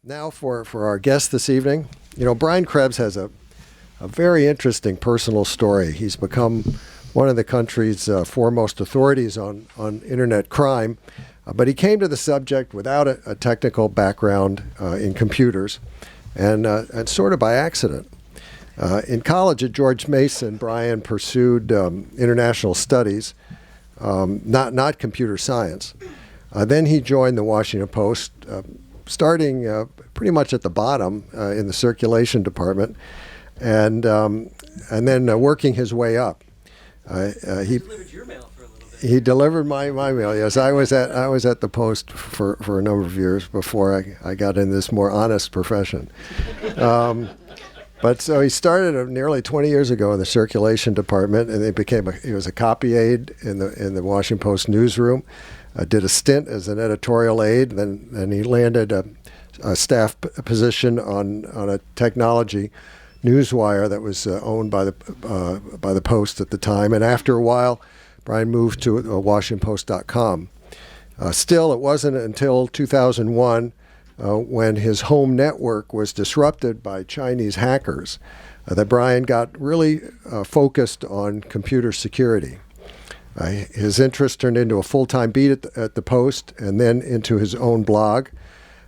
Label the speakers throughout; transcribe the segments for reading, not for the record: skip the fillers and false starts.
Speaker 1: Now for our guest this evening. You know, Brian Krebs has a very interesting personal story. He's become one of the country's foremost authorities on internet crime, but he came to the subject without a technical background in computers, and sort of by accident. In college at George Mason, Brian pursued international studies, not computer science. Then he joined the Washington Post, starting pretty much at the bottom in the circulation department, and then working his way up.
Speaker 2: He delivered your mail for a little bit.
Speaker 1: He delivered my mail. Yes, I was at the Post for a number of years before I got in this more honest profession. But so he started nearly 20 years ago in the circulation department, and he was a copy aide in the Washington Post newsroom. Did a stint as an editorial aide, then he landed a staff position on a technology newswire that was owned by the Post at the time. And after a while, Brian moved to WashingtonPost.com. Still, it wasn't until 2001 when his home network was disrupted by Chinese hackers that Brian got really focused on computer security. His interest turned into a full-time beat at the Post and then into his own blog.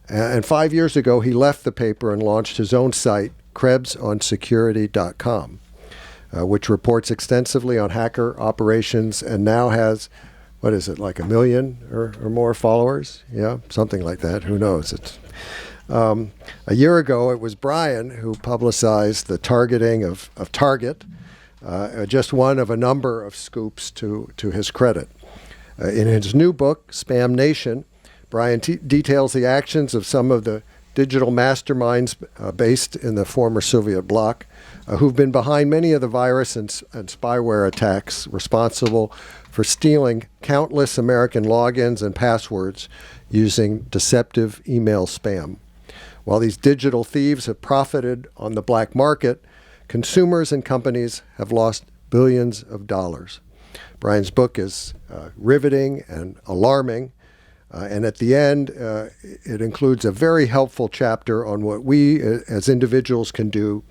Speaker 1: And 5 years ago, he left the paper and launched his own site, KrebsOnSecurity.com, which reports extensively on hacker operations and now has, what is it, like 1 million or more followers? Yeah, something like that. Who knows? A year ago, it was Brian who publicized the targeting of Target, just one of a number of scoops to his credit. In his new book, Spam Nation, Brian details the actions of some of the digital masterminds based in the former Soviet bloc who've been behind many of the virus and spyware attacks responsible for stealing countless American logins and passwords using deceptive email spam. While these digital thieves have profited on the black market, consumers and companies have lost billions of dollars. Brian's book is riveting and alarming, and at the end, it includes a very helpful chapter on what we as individuals can do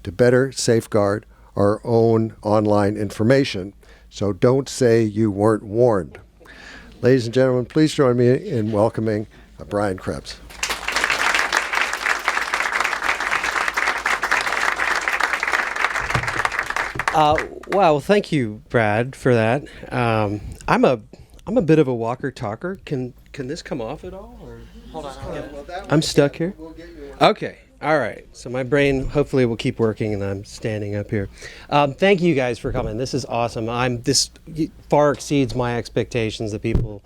Speaker 1: to better safeguard our own online information. So don't say you weren't warned. Ladies and gentlemen, please join me in welcoming Brian Krebs.
Speaker 2: Wow, thank you, Brad, for that. I'm a bit of a walker talker. Can this come off at all? Or hold on, I'm stuck here. Okay, all right. So my brain hopefully will keep working, and I'm standing up here. Thank you guys for coming. This is awesome. This far exceeds my expectations. The people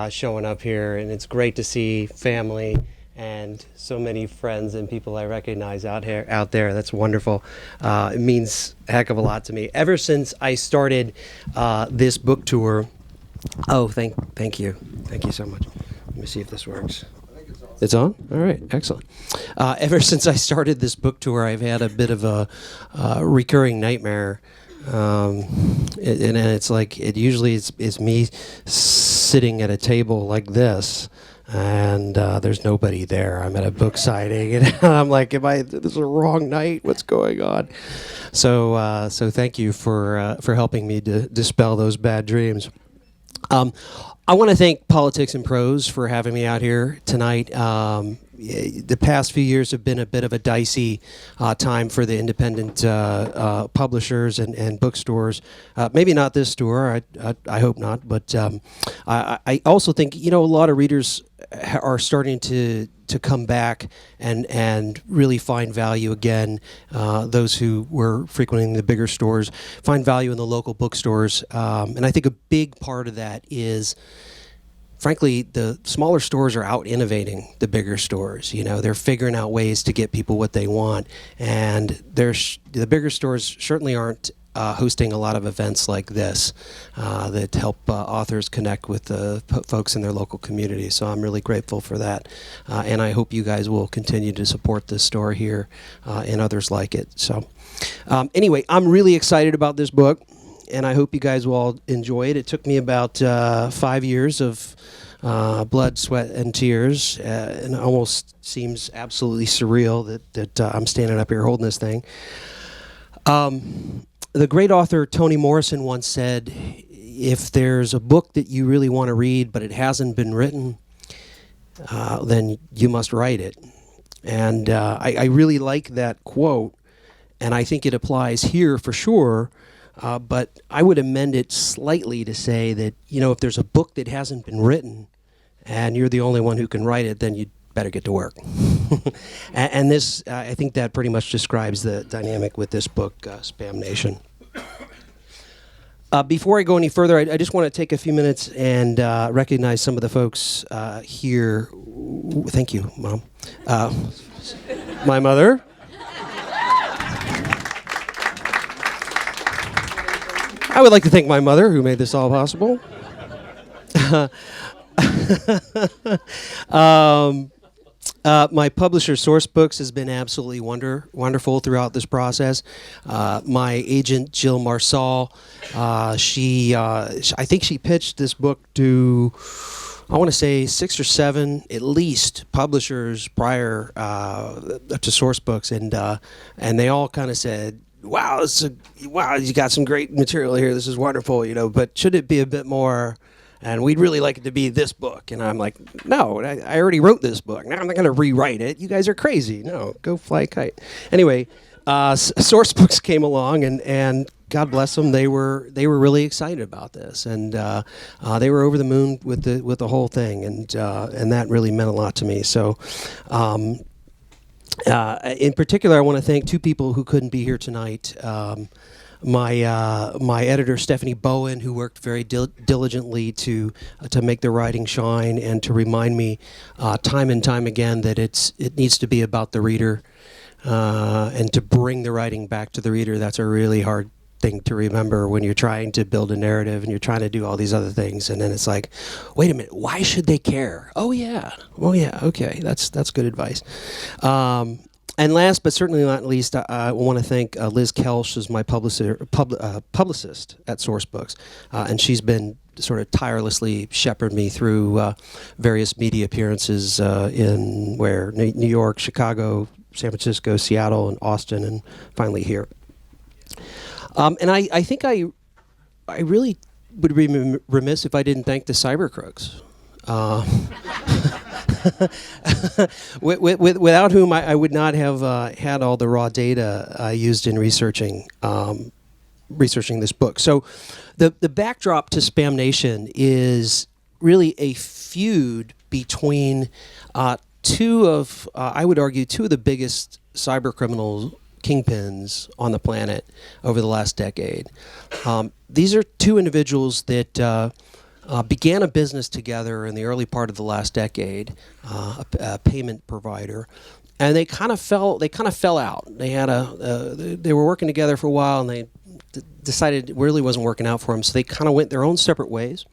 Speaker 2: showing up here, and it's great to see family and so many friends and people I recognize out there. That's wonderful. It means a heck of a lot to me. Ever since I started this book tour, thank you so much. Let me see if this works. It's on? All right, excellent. Ever since I started this book tour, I've had a bit of a recurring nightmare. And it's like, it's me sitting at a table like this, and there's nobody there. I'm at a book signing, and I'm like, this is a wrong night? What's going on? So thank you for helping me to dispel those bad dreams. I want to thank Politics and Prose for having me out here tonight. The past few years have been a bit of a dicey time for the independent publishers and bookstores. Maybe not this store, I hope not, but I also think, a lot of readers are starting to come back and really find value again. Those who were frequenting the bigger stores find value in the local bookstores. And I think a big part of that is, frankly, the smaller stores are out innovating the bigger stores. They're figuring out ways to get people what they want. And the bigger stores certainly aren't hosting a lot of events like this that help authors connect with the folks in their local community. So I'm really grateful for that. And I hope you guys will continue to support this store here and others like it. So anyway, I'm really excited about this book, and I hope you guys will all enjoy it. It took me about 5 years of blood, sweat, and tears, and it almost seems absolutely surreal that I'm standing up here holding this thing. The great author Toni Morrison once said, if there's a book that you really want to read but it hasn't been written, then you must write it. And I really like that quote, and I think it applies here for sure. But I would amend it slightly to say that, if there's a book that hasn't been written and you're the only one who can write it, then you'd better get to work. and this, I think that pretty much describes the dynamic with this book, Spam Nation. Before I go any further, I just want to take a few minutes and recognize some of the folks here. Thank you, Mom. My mother. I would like to thank my mother, who made this all possible. My publisher, Sourcebooks, has been absolutely wonderful throughout this process. My agent, Jill Marsall, I think she pitched this book to, I want to say 6 or 7 at least publishers prior to Sourcebooks, and they all kind of said, wow, you got some great material here. This is wonderful, but should it be a bit more? And we'd really like it to be this book. And I'm like, no, I already wrote this book. Now I'm not going to rewrite it. You guys are crazy. No, go fly a kite. Anyway, Sourcebooks came along, and God bless them, they were really excited about this, and they were over the moon with the whole thing, and that really meant a lot to me. So. In particular, I want to thank 2 people who couldn't be here tonight. My editor, Stephanie Bowen, who worked very diligently to make the writing shine and to remind me time and time again that it needs to be about the reader, and to bring the writing back to the reader. That's a really hard thing to remember when you're trying to build a narrative and you're trying to do all these other things, and then it's like, wait a minute, why should they care? Oh yeah, okay, that's good advice. And last but certainly not least, I want to thank Liz Kelsch, who's my publicist at Sourcebooks, and she's been sort of tirelessly shepherding me through various media appearances in New York, Chicago, San Francisco, Seattle, and Austin, and finally here. And I think I really would be remiss if I didn't thank the cyber crooks. Without whom I would not have had all the raw data I used in researching this book. So the backdrop to Spam Nation is really a feud between I would argue, two of the biggest cyber criminals kingpins on the planet over the last decade. These are 2 individuals that began a business together in the early part of the last decade, a payment provider, and they kind of fell out. They were working together for a while, and they decided it really wasn't working out for them, so they kind of went their own separate ways.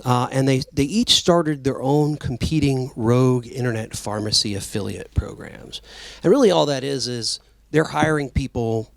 Speaker 2: And they each started their own competing rogue internet pharmacy affiliate programs. And really all that is they're hiring people,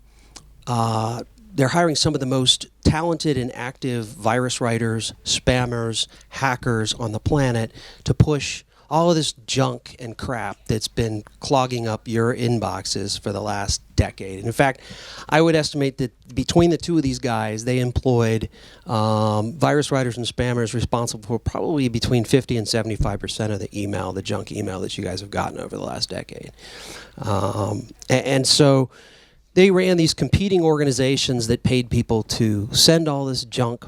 Speaker 2: they're hiring some of the most talented and active virus writers, spammers, hackers on the planet to push all of this junk and crap that's been clogging up your inboxes for the last decade. And in fact, I would estimate that between the 2 of these guys, they employed virus writers and spammers responsible for probably between 50 and 75% of the junk email that you guys have gotten over the last decade. And so they ran these competing organizations that paid people to send all this junk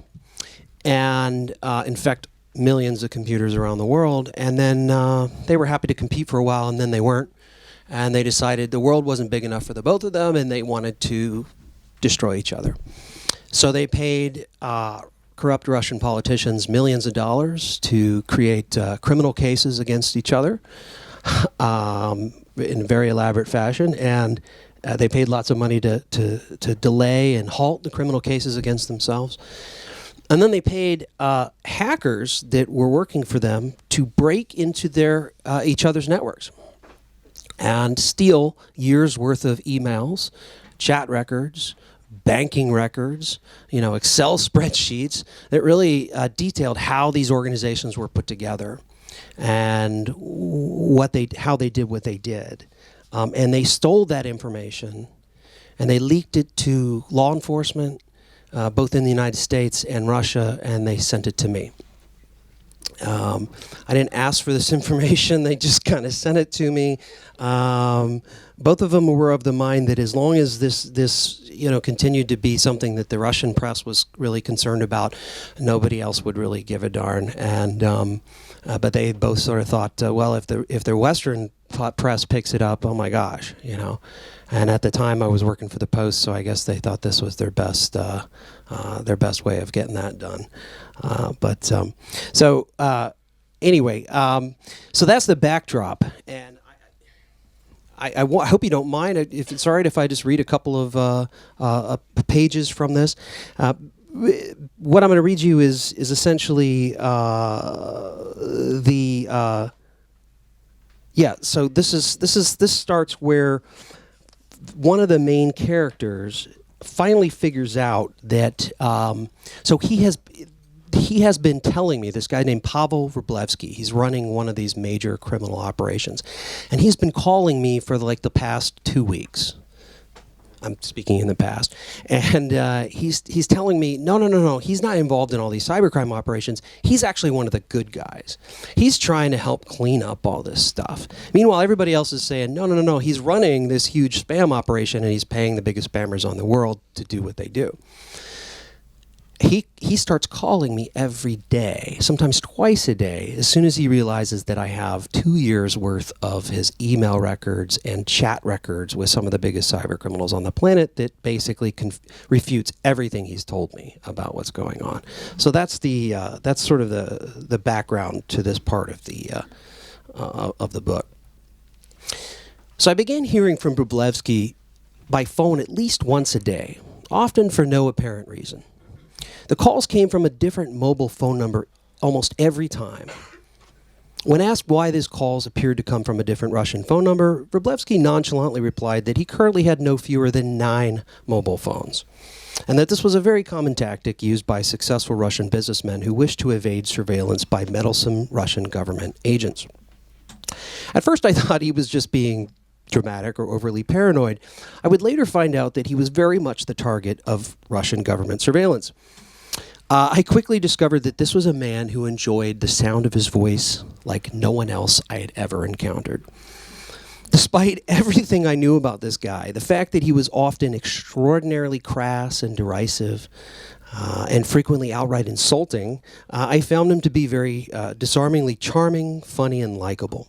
Speaker 2: and infect millions of computers around the world, and then they were happy to compete for a while, and then they weren't, and they decided the world wasn't big enough for the both of them, and they wanted to destroy each other. So they paid corrupt Russian politicians millions of dollars to create criminal cases against each other in a very elaborate fashion, and they paid lots of money to delay and halt the criminal cases against themselves. And then they paid hackers that were working for them to break into their each other's networks and steal years' worth of emails, chat records, banking records, Excel spreadsheets that really detailed how these organizations were put together and how they did what they did. And they stole that information and they leaked it to law enforcement, both in the United States and Russia, and they sent it to me. I didn't ask for this information. They just kind of sent it to me. Both of them were of the mind that as long as this continued to be something that the Russian press was really concerned about, nobody else would really give a darn. And but they both sort of thought, well, if the Western press picks it up, oh my gosh, And at the time, I was working for the Post, so I guess they thought this was their best way of getting that done. Anyway, so that's the backdrop, and I hope you don't mind. If it's all right, if I just read a couple of pages from this. What I'm going to read you is essentially So this starts where one of the main characters finally figures out that so he has been telling me, this guy named Pavel Wroblewski, he's running one of these major criminal operations, and he's been calling me for the past 2 weeks. I'm speaking in the past, and he's telling me, no, he's not involved in all these cybercrime operations. He's actually one of the good guys. He's trying to help clean up all this stuff. Meanwhile, everybody else is saying, no, he's running this huge spam operation, and he's paying the biggest spammers on the world to do what they do. He starts calling me every day, sometimes twice a day, as soon as he realizes that I have 2 years worth of his email records and chat records with some of the biggest cyber criminals on the planet that basically refutes everything he's told me about what's going on. So that's sort of the background to this part of the book. So I began hearing from Wroblewski by phone at least once a day, often for no apparent reason. The calls came from a different mobile phone number almost every time. When asked why these calls appeared to come from a different Russian phone number, Wroblewski nonchalantly replied that he currently had no fewer than 9 mobile phones, and that this was a very common tactic used by successful Russian businessmen who wished to evade surveillance by meddlesome Russian government agents. At first, I thought he was just being dramatic or overly paranoid. I would later find out that he was very much the target of Russian government surveillance. I quickly discovered that this was a man who enjoyed the sound of his voice like no one else I had ever encountered. Despite everything I knew about this guy, the fact that he was often extraordinarily crass and derisive and frequently outright insulting, I found him to be very disarmingly charming, funny, and likable.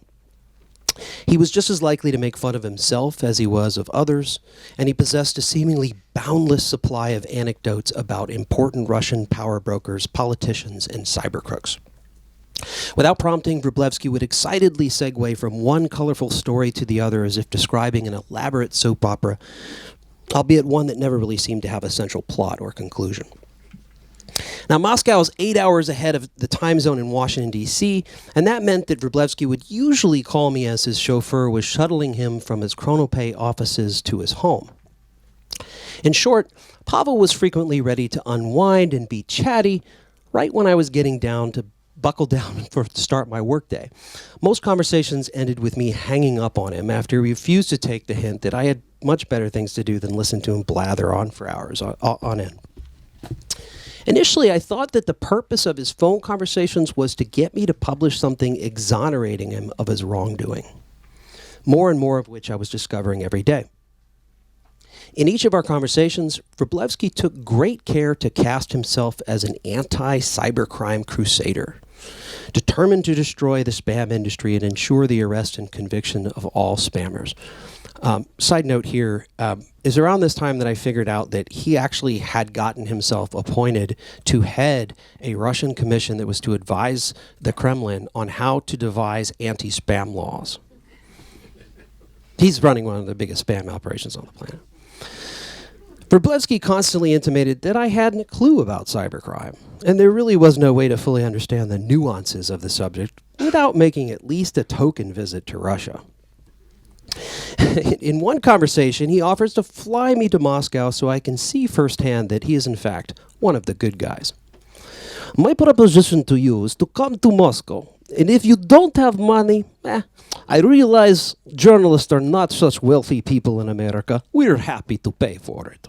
Speaker 2: He was just as likely to make fun of himself as he was of others, and he possessed a seemingly boundless supply of anecdotes about important Russian power brokers, politicians, and cyber crooks. Without prompting, Wroblewski would excitedly segue from one colorful story to the other as if describing an elaborate soap opera, albeit one that never really seemed to have a central plot or conclusion. Now, Moscow is 8 hours ahead of the time zone in Washington, D.C., and that meant that Wroblewski would usually call me as his chauffeur was shuttling him from his Chronopay offices to his home. In short, Pavel was frequently ready to unwind and be chatty right when I was getting down to buckle down to start my workday. Most conversations ended with me hanging up on him after he refused to take the hint that I had much better things to do than listen to him blather on for hours on end. Initially, I thought that the purpose of his phone conversations was to get me to publish something exonerating him of his wrongdoing, more and more of which I was discovering every day. In each of our conversations, Wroblewski took great care to cast himself as an anti-cybercrime crusader, determined to destroy the spam industry and ensure the arrest and conviction of all spammers. Side note here, is around this time that I figured out that he actually had gotten himself appointed to head a Russian commission that was to advise the Kremlin on how to devise anti-spam laws. He's running one of the biggest spam operations on the planet. Wroblewski constantly intimated that I hadn't a clue about cybercrime, and there really was no way to fully understand the nuances of the subject without making at least a token visit to Russia. In one conversation, he offers to fly me to Moscow so I can see firsthand that he is, in fact, one of the good guys. My proposition to you is to come to Moscow. And if you don't have money, I realize journalists are not such wealthy people in America. We're happy to pay for it.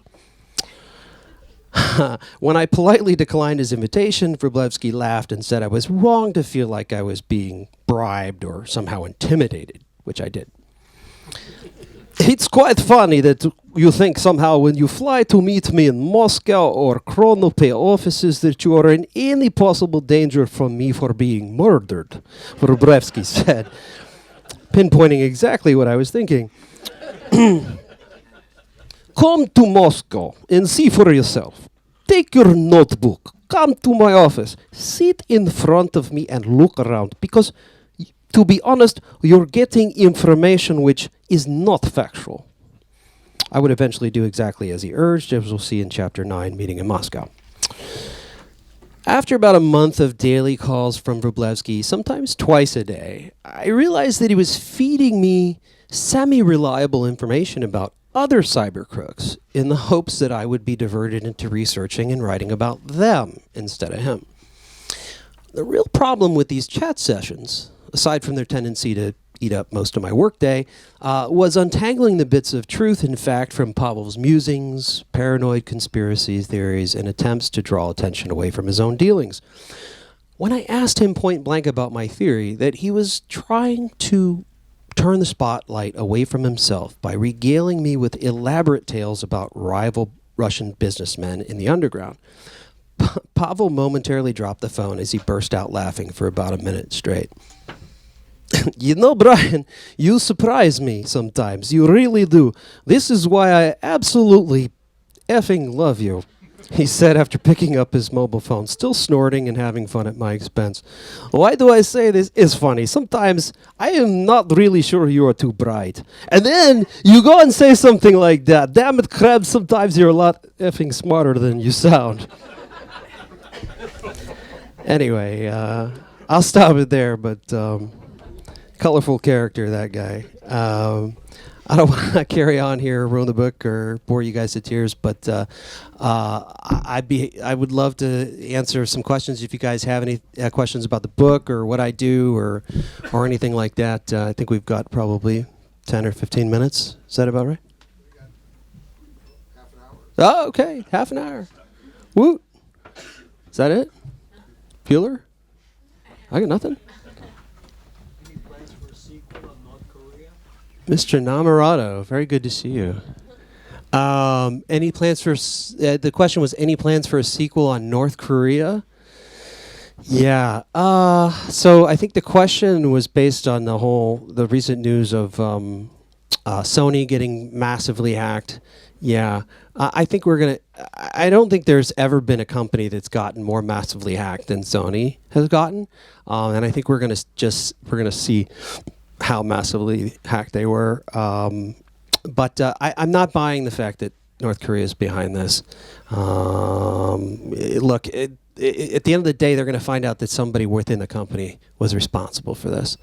Speaker 2: When I politely declined his invitation, Wróblewski laughed and said I was wrong to feel like I was being bribed or somehow intimidated, which I did. It's quite funny that you think somehow when you fly to meet me in Moscow or Chronopay offices that you are in any possible danger from me for being murdered, Wróblewski said, pinpointing exactly what I was thinking. Come to Moscow and see for yourself. Take your notebook, come to my office, sit in front of me and look around, because to be honest, you're getting information which is not factual. I would eventually do exactly as he urged, as we'll see in Chapter 9, Meeting in Moscow. After about a month of daily calls from Wróblewski, sometimes twice a day, I realized that he was feeding me semi-reliable information about other cyber crooks in the hopes that I would be diverted into researching and writing about them instead of him. The real problem with these chat sessions, aside from their tendency to eat up most of my workday, was untangling the bits of truth and fact from Pavel's musings, paranoid conspiracy theories, and attempts to draw attention away from his own dealings. When I asked him point blank about my theory that he was trying to turn the spotlight away from himself by regaling me with elaborate tales about rival Russian businessmen in the underground, Pavel momentarily dropped the phone as he burst out laughing for about a minute straight. You know, Brian, you surprise me sometimes. You really do. This is why I absolutely effing love you, he said after picking up his mobile phone, still snorting and having fun at my expense. Why do I say this? It's funny. Sometimes I am not really sure you are too bright. And then you go and say something like that. Damn it, Krebs, sometimes you're a lot effing smarter than you sound. Anyway, I'll stop it there, but colorful character, that guy. I don't want to carry on here, ruin the book, or bore you guys to tears, but I would love to answer some questions if you guys have any questions about the book or what I do or anything like that. I think we've got probably 10 or 15 minutes. Is that about right?
Speaker 1: We got half an hour.
Speaker 2: Oh, okay, half an hour. Woot. Is that it? Bueller? I got nothing. Mr. Namarato, very good to see you. Any plans for, the question was, any plans for a sequel on North Korea? Yeah, so I think the question was based on the recent news of Sony getting massively hacked. Yeah, I think I don't think there's ever been a company that's gotten more massively hacked than Sony has gotten. And I think we're gonna see how massively hacked they were. But I'm not buying the fact that North Korea is behind this. Look, at the end of the day, they're going to find out that somebody within the company was responsible for this.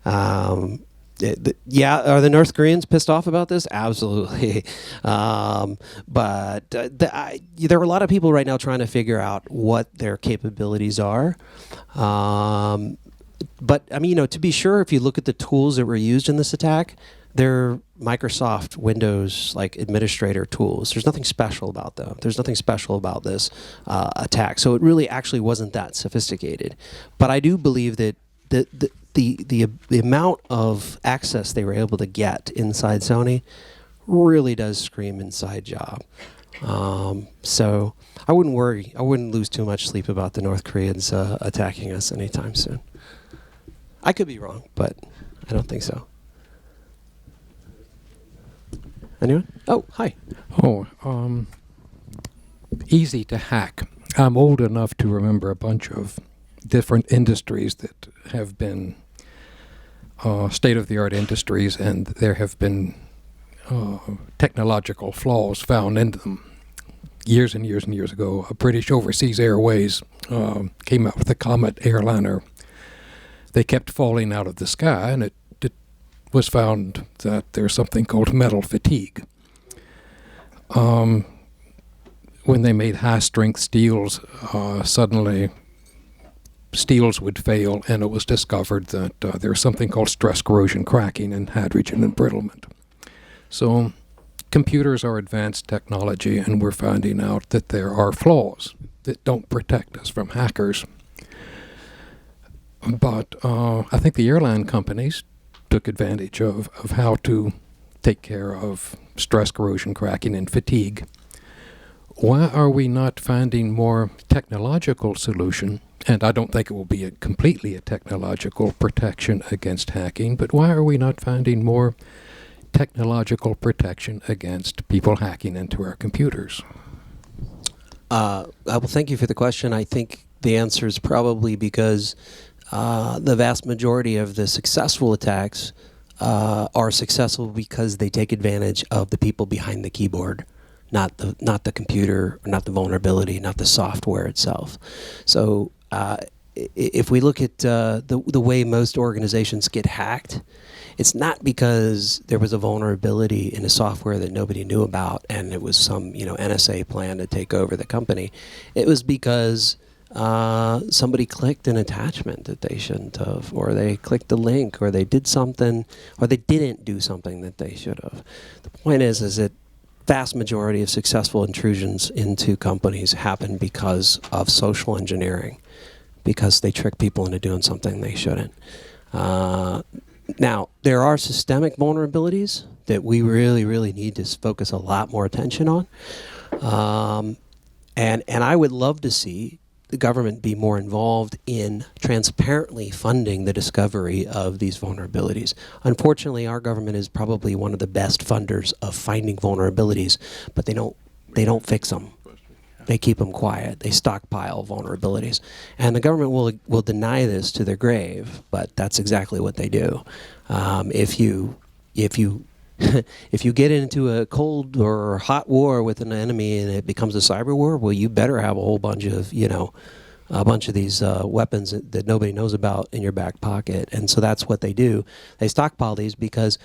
Speaker 2: Yeah, are the North Koreans pissed off about this? Absolutely. But there are a lot of people right now trying to figure out what their capabilities are. But I mean, to be sure, if you look at the tools that were used in this attack, they're Microsoft Windows administrator tools. There's nothing special about them. There's nothing special about this attack. So it really actually wasn't that sophisticated. But I do believe that the amount of access they were able to get inside Sony really does scream inside job. So I wouldn't worry. I wouldn't lose too much sleep about the North Koreans attacking us anytime soon. I could be wrong, but I don't think so. Anyone? Oh, hi.
Speaker 3: Easy to hack. I'm old enough to remember a bunch of different industries that have been state-of-the-art industries, and there have been technological flaws found in them. Years and years and years ago, a British Overseas Airways came out with a Comet airliner. They kept falling out of the sky, and it was found that there's something called metal fatigue. When they made high-strength steels, suddenly steels would fail, and it was discovered that there's something called stress corrosion cracking and hydrogen embrittlement. So computers are advanced technology, and we're finding out that there are flaws that don't protect us from hackers. But I think the airline companies took advantage of how to take care of stress corrosion cracking and fatigue. Why are we not finding more technological solution? And I don't think it will be completely a technological protection against hacking, but why are we not finding more technological protection against people hacking into our computers?
Speaker 2: Well, thank you for the question. I think the answer is probably because the vast majority of the successful attacks are successful because they take advantage of the people behind the keyboard, not the computer, not the vulnerability, not the software itself. So if we look at the way most organizations get hacked, it's not because there was a vulnerability in a software that nobody knew about and it was some NSA plan to take over the company. It was because somebody clicked an attachment that they shouldn't have, or they clicked a link, or they did something, or they didn't do something that they should have. The point is that vast majority of successful intrusions into companies happen because of social engineering, because they trick people into doing something they shouldn't. Now, there are systemic vulnerabilities that we really, really need to focus a lot more attention on. And I would love to see the government be more involved in transparently funding the discovery of these vulnerabilities. Unfortunately, our government is probably one of the best funders of finding vulnerabilities, but they don't fix them. They keep them quiet. They stockpile vulnerabilities. And the government will deny this to their grave, but that's exactly what they do. If you if you get into a cold or hot war with an enemy and it becomes a cyber war, well, you better have a whole bunch of these weapons that nobody knows about in your back pocket. And so that's what they do. They stockpile these because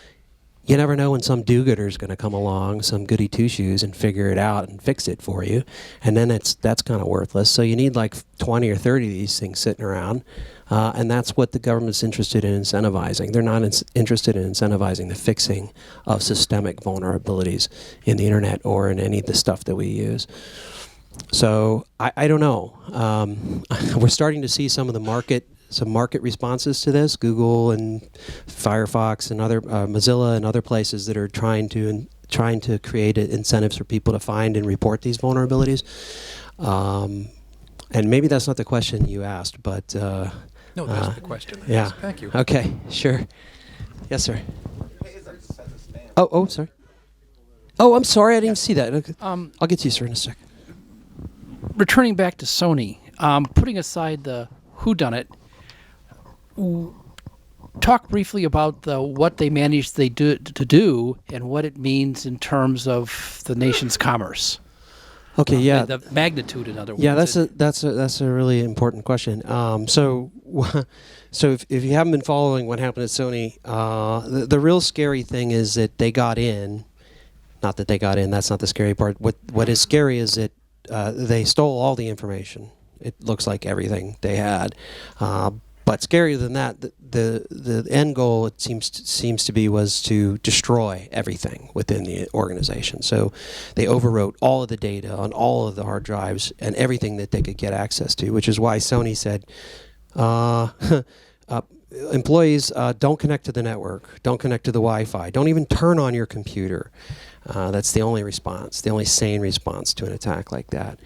Speaker 2: you never know when some do-gooder is going to come along, some goody two-shoes, and figure it out and fix it for you. And then that's kind of worthless. So you need like 20 or 30 of these things sitting around. And that's what the government's interested in incentivizing. They're not interested in incentivizing the fixing of systemic vulnerabilities in the internet or in any of the stuff that we use. So I don't know. We're starting to see some market responses to this. Google and Firefox and other Mozilla and other places that are trying to create incentives for people to find and report these vulnerabilities. And maybe that's not the question you asked, but
Speaker 3: No, that's the question.
Speaker 2: Yeah.
Speaker 3: Thank you.
Speaker 2: Okay. Sure. Yes, sir. Oh, sorry. Oh, I'm sorry. I didn't see that. Okay. I'll get to you, sir, in a second.
Speaker 4: Returning back to Sony, putting aside the whodunit, talk briefly about what they managed to do and what it means in terms of the nation's commerce.
Speaker 2: Okay, yeah.
Speaker 4: The magnitude, in other words.
Speaker 2: Yeah, that's a really important question. So if you haven't been following what happened at Sony, the real scary thing is that they got in. Not that they got in. That's not the scary part. What is scary is that they stole all the information. It looks like everything they had. But scarier than that, the end goal, it seems to be, was to destroy everything within the organization. So they overwrote all of the data on all of the hard drives and everything that they could get access to, which is why Sony said, employees, don't connect to the network, don't connect to the Wi-Fi, don't even turn on your computer. That's the only response, the only sane response to an attack like that.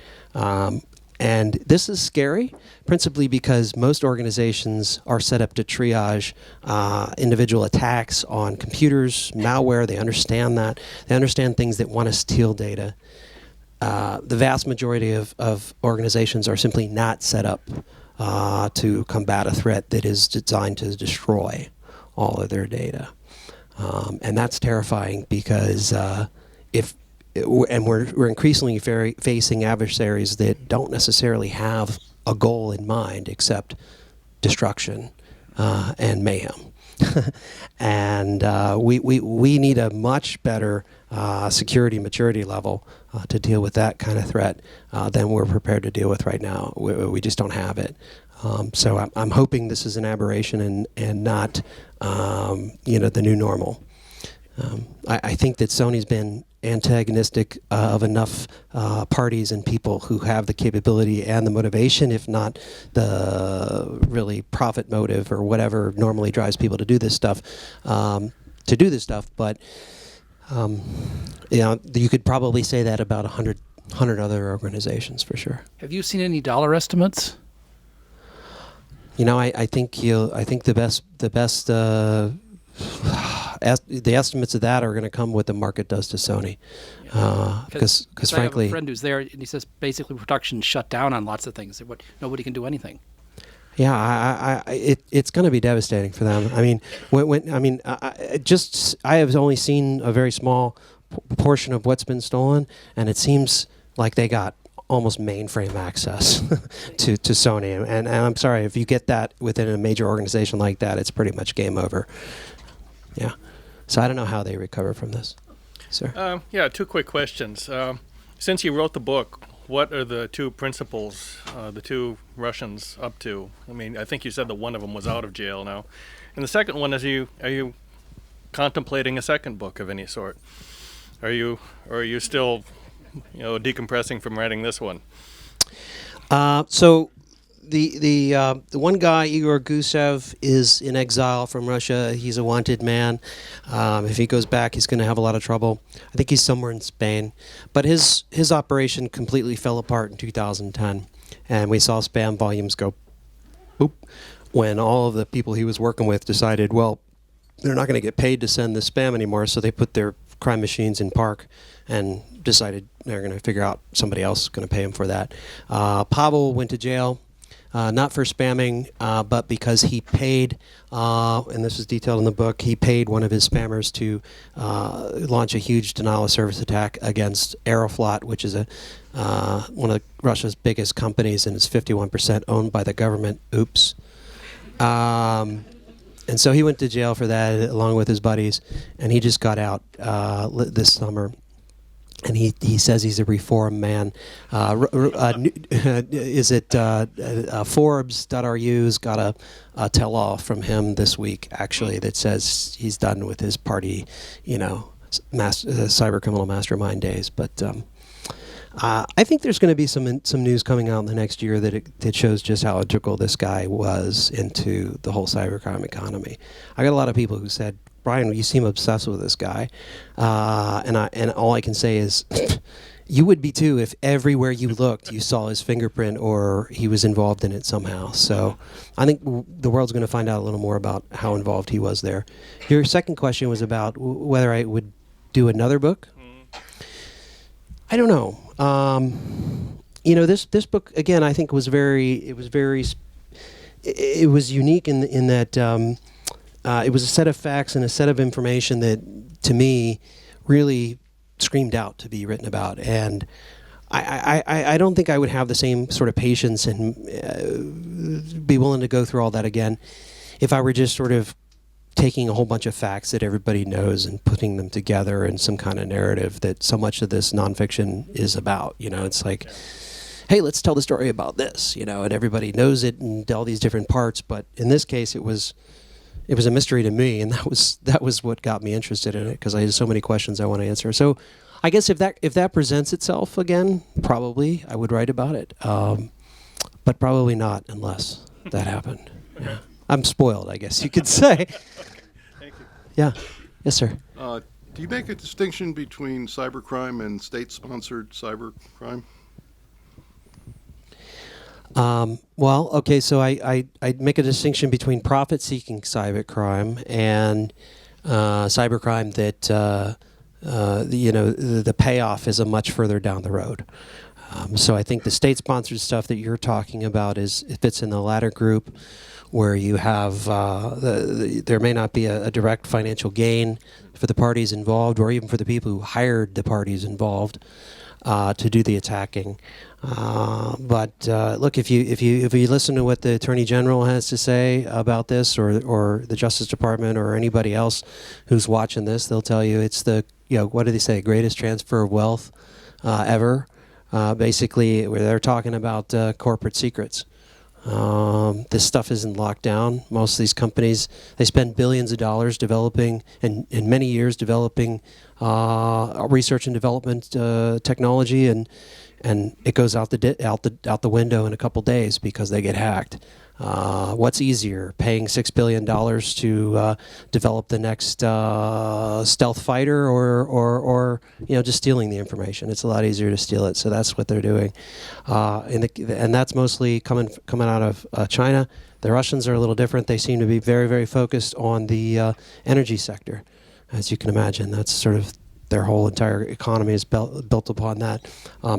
Speaker 2: And this is scary, principally because most organizations are set up to triage individual attacks on computers, malware. They understand that. They understand things that want to steal data. The vast majority of organizations are simply not set up to combat a threat that is designed to destroy all of their data. And that's terrifying because we're increasingly facing adversaries that don't necessarily have a goal in mind except destruction. and mayhem. And we need a much better security maturity level to deal with that kind of threat than we're prepared to deal with right now. We just don't have it. So I'm hoping this is an aberration and not the new normal. I think that Sony's been antagonistic of enough parties and people who have the capability and the motivation, if not the really profit motive or whatever normally drives people to do this stuff, But you could probably say that about 100 other organizations for sure.
Speaker 4: Have you seen any dollar estimates?
Speaker 2: I think the best. The estimates of that are going to come what the market does to Sony, because frankly,
Speaker 4: I have a friend who's there, and he says basically production shut down on lots of things. Nobody can do anything.
Speaker 2: Yeah, it's going to be devastating for them. I mean, I have only seen a very small portion of what's been stolen, and it seems like they got almost mainframe access to Sony. And I'm sorry, if you get that within a major organization like that, it's pretty much game over. Yeah. So I don't know how they recover from this. Sir?
Speaker 5: Yeah, two quick questions. Since you wrote the book, what are the two principals, the two Russians, up to? I mean, I think you said that one of them was out of jail now. And the second one is, are you contemplating a second book of any sort? Or are you still decompressing from writing this one?
Speaker 2: So the one guy, Igor Gusev, is in exile from Russia. He's a wanted man. If he goes back, he's going to have a lot of trouble. I think he's somewhere in Spain. But his operation completely fell apart in 2010, and we saw spam volumes go boop when all of the people he was working with decided, well, they're not going to get paid to send this spam anymore, so they put their crime machines in park and decided they're going to figure out somebody else going to pay him for that. Pavel went to jail, not for spamming, but because he paid, and this is detailed in the book, he paid one of his spammers to launch a huge denial of service attack against Aeroflot, which is one of Russia's biggest companies, and it's 51% owned by the government. Oops. And so he went to jail for that along with his buddies, and he just got out this summer. And he says he's a reformed man. Forbes.ru's got a tell-all from him this week, actually, that says he's done with his party, cyber criminal mastermind days. But I think there's going to be some news coming out in the next year that shows just how integral this guy was into the whole cybercrime economy. I got a lot of people who said, Brian, you seem obsessed with this guy, and all I can say is, you would be too if everywhere you looked you saw his fingerprint or he was involved in it somehow. So I think the world's going to find out a little more about how involved he was there. Your second question was about whether I would do another book. I don't know. This book again, I think was it was unique in that. It was a set of facts and a set of information that, to me, really screamed out to be written about. And I don't think I would have the same sort of patience and be willing to go through all that again if I were just sort of taking a whole bunch of facts that everybody knows and putting them together in some kind of narrative that so much of this nonfiction is about. It's like, hey, let's tell the story about this, and everybody knows it and all these different parts. But in this case, it was a mystery to me, and that was what got me interested in it, because I had so many questions I want to answer. So I guess if that presents itself again, probably I would write about it, but probably not unless that happened. Yeah. I'm spoiled, I guess you could say.
Speaker 6: Thank you.
Speaker 2: Yeah. Yes, sir.
Speaker 6: Do you make a distinction between cybercrime and state-sponsored cybercrime?
Speaker 2: Well, okay, so I make a distinction between profit-seeking cybercrime and cybercrime that the payoff is a much further down the road. So I think the state-sponsored stuff that you're talking about it fits in the latter group, where you have there may not be a direct financial gain for the parties involved, or even for the people who hired the parties involved to do the attacking. Look, if you listen to what the Attorney General has to say about this, or the Justice Department, or anybody else who's watching this, they'll tell you it's the, what do they say, greatest transfer of wealth ever. Basically, where they're talking about corporate secrets. This stuff isn't locked down. Most of these companies, they spend billions of dollars developing, and many years developing research and development technology, and it goes out the window in a couple days because they get hacked. What's easier, paying $6 billion to develop the next stealth fighter, or just stealing the information? It's a lot easier to steal it. So that's what they're doing, and that's mostly coming out of China. The Russians are a little different. They seem to be very, very focused on the energy sector, as you can imagine. That's sort of their whole entire economy is built upon that.